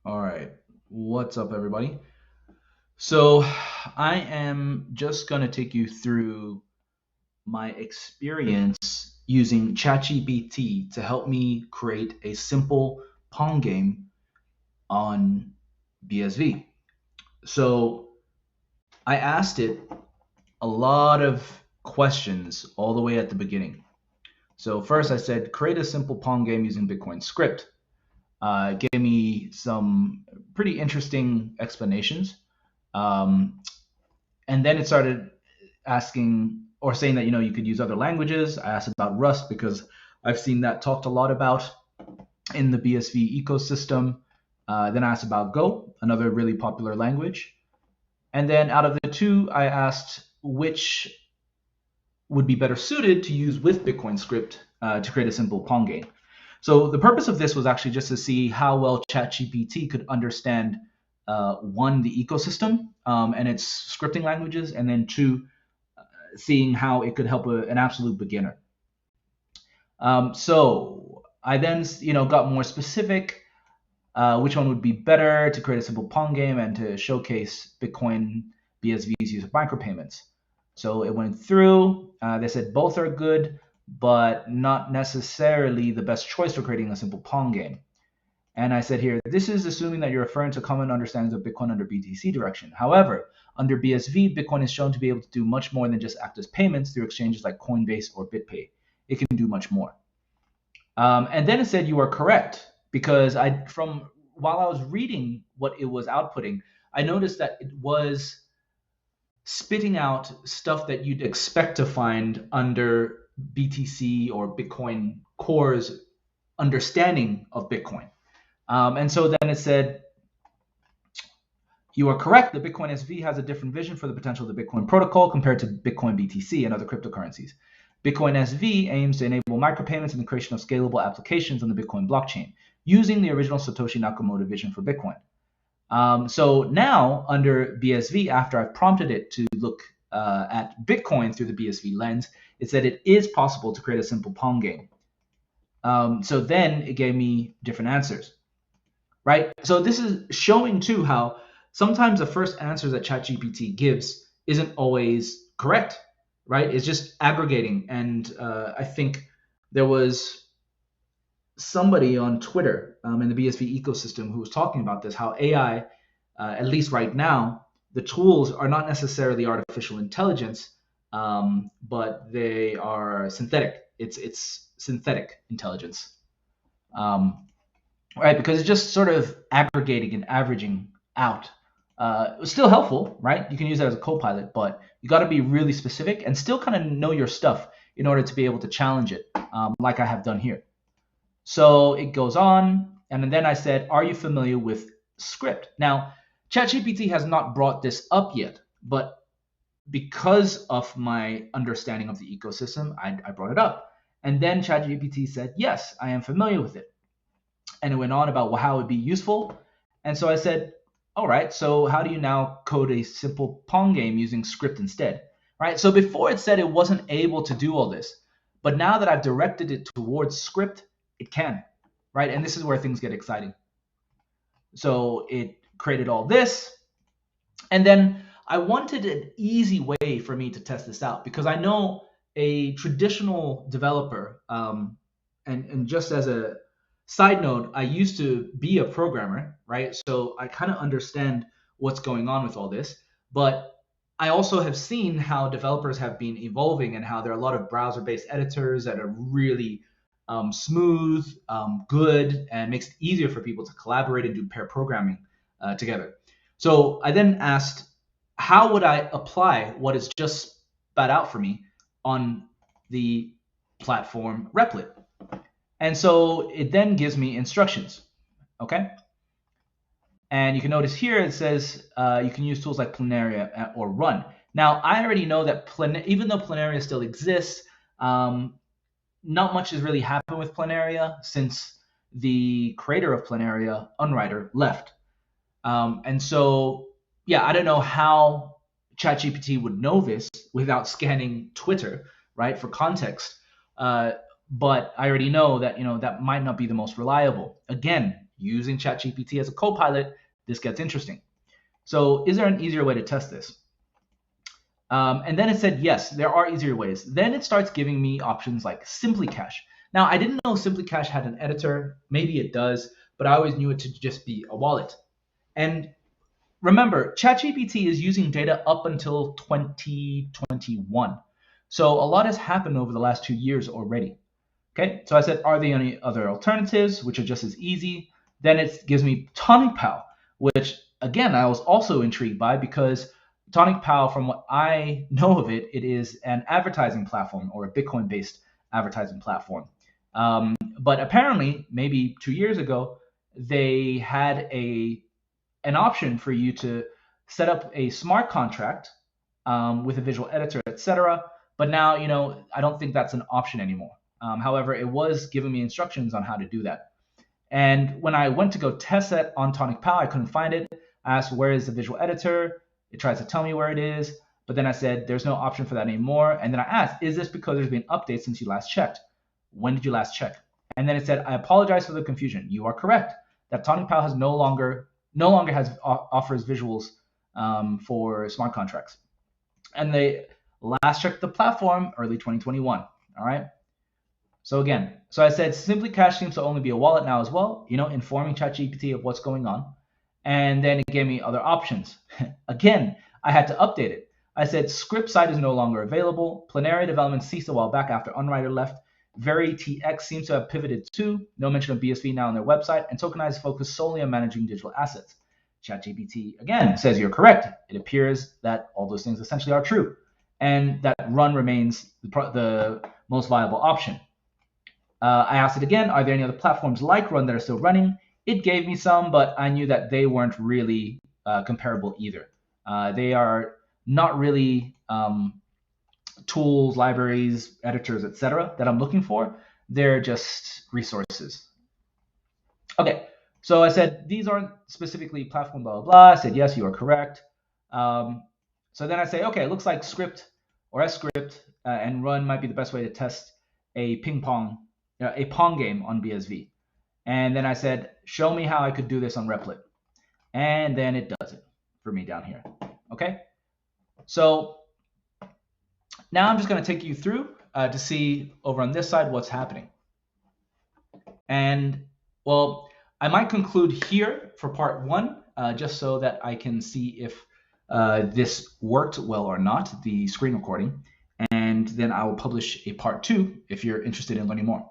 All right. What's up, everybody? So, I am just going to take you through my experience using ChatGPT to help me create a simple Pong game on BSV. So, I asked it a lot of questions all the way at the beginning. So, first I said, create a simple Pong game using Bitcoin script. It gave me some pretty interesting explanations. Um, and then it started asking or saying that you could use other languages. I asked about Rust because I've seen that talked a lot about in the BSV ecosystem. Then I asked about Go, another really popular language. And then out of the two, I asked which would be better suited to use with Bitcoin script to create a simple Pong game. So the purpose of this was actually just to see how well ChatGPT could understand one, the ecosystem and its scripting languages, and then two, seeing how it could help an absolute beginner. So I then got more specific, which one would be better to create a simple Pong game and to showcase Bitcoin BSV's use of micropayments. So it went through. They said both are good, but not necessarily the best choice for creating a simple Pong game. And I said here, this is assuming that you're referring to common understandings of Bitcoin under BTC direction. However, under BSV, Bitcoin is shown to be able to do much more than just act as payments through exchanges like Coinbase or BitPay. It can do much more. And then it said you are correct because from while I was reading what it was outputting, I noticed that it was spitting out stuff that you'd expect to find under BTC or Bitcoin Core's understanding of Bitcoin. And so then it said, you are correct. The Bitcoin SV has a different vision for the potential of the Bitcoin protocol compared to Bitcoin BTC and other cryptocurrencies. Bitcoin SV aims to enable micropayments and the creation of scalable applications on the Bitcoin blockchain using the original Satoshi Nakamoto vision for Bitcoin. So now under BSV, after I've prompted it to look at Bitcoin through the BSV lens, it said it is possible to create a simple Pong game. So then it gave me different answers, right? So this is showing too how sometimes the first answers that ChatGPT gives isn't always correct, right? It's just aggregating. And I think there was somebody on Twitter in the BSV ecosystem who was talking about this, how AI, at least right now, the tools are not necessarily artificial intelligence, but they are synthetic. It's synthetic intelligence, right? Because it's just sort of aggregating and averaging out. It's still helpful, right? You can use that as a co-pilot, but you got to be really specific and still kind of know your stuff in order to be able to challenge it, like I have done here. So it goes on, and then I said, are you familiar with sCrypt? Now, ChatGPT has not brought this up yet, but because of my understanding of the ecosystem, I brought it up. And then ChatGPT said, yes, I am familiar with it. And it went on about how it would be useful. And so I said, all right, so how do you now code a simple Pong game using sCrypt instead? Right? So before it said it wasn't able to do all this, but now that I've directed it towards sCrypt, it can, right? And this is where things get exciting. So it created all this, and then I wanted an easy way for me to test this out because I know a traditional developer, and just as a side note, I used to be a programmer, right? So I kind of understand what's going on with all this, but I also have seen how developers have been evolving and how there are a lot of browser-based editors that are really smooth, good, and makes it easier for people to collaborate and do pair programming together. So I then asked, how would I apply what is just spat out for me on the platform Replit? And so it then gives me instructions, okay? And you can notice here it says you can use tools like Planaria or Run. Now, I already know that even though Planaria still exists, not much has really happened with Planaria since the creator of Planaria, Unwriter, left. And so, yeah, I don't know how ChatGPT would know this without scanning Twitter, right, for context. But I already know that that might not be the most reliable. Again, using ChatGPT as a co-pilot, this gets interesting. So is there an easier way to test this? And then it said, yes, there are easier ways. Then it starts giving me options like Simply Cache. Now, I didn't know Simply Cache had an editor. Maybe it does, but I always knew it to just be a wallet. And remember, ChatGPT is using data up until 2021. So a lot has happened over the last 2 years already. Okay, so I said, are there any other alternatives which are just as easy? Then it gives me TonicPal, which again, I was also intrigued by because TonicPal, from what I know of it, it is an advertising platform or a Bitcoin-based advertising platform. But apparently, maybe 2 years ago, they had an option for you to set up a smart contract with a visual editor, etc. But now, I don't think that's an option anymore. However, it was giving me instructions on how to do that. And when I went to go test that on TonicPal, I couldn't find it. I asked, where is the visual editor? It tries to tell me where it is. But then I said, there's no option for that anymore. And then I asked, is this because there's been updates since you last checked? When did you last check? And then it said, I apologize for the confusion. You are correct that TonicPal has no longer offers visuals for smart contracts. And they last checked the platform early 2021. All right. So again, I said Simply Cache seems to only be a wallet now as well, informing ChatGPT of what's going on. And then it gave me other options. Again, I had to update it. I said sCrypt site is no longer available. Plenary development ceased a while back after Unwriter left. VeryTX seems to have pivoted too. No mention of BSV now on their website. And Tokenize focus solely on managing digital assets. ChatGPT, again, says you're correct. It appears that all those things essentially are true. And that Run remains the most viable option. I asked it again, are there any other platforms like Run that are still running? It gave me some, but I knew that they weren't really comparable either. They are not really tools, libraries, editors, etc. that I'm looking for. They're just resources. Okay, so I said, these aren't specifically platform blah, blah, blah. I said, yes, you are correct. So then I say, okay, it looks like sCrypt or sCrypt and Run might be the best way to test a Pong game on BSV. And then I said, show me how I could do this on Replit. And then it does it for me down here. Okay. So now I'm just going to take you through to see over on this side what's happening. And well, I might conclude here for part one, just so that I can see if this worked well or not, the screen recording. And then I will publish a part two if you're interested in learning more.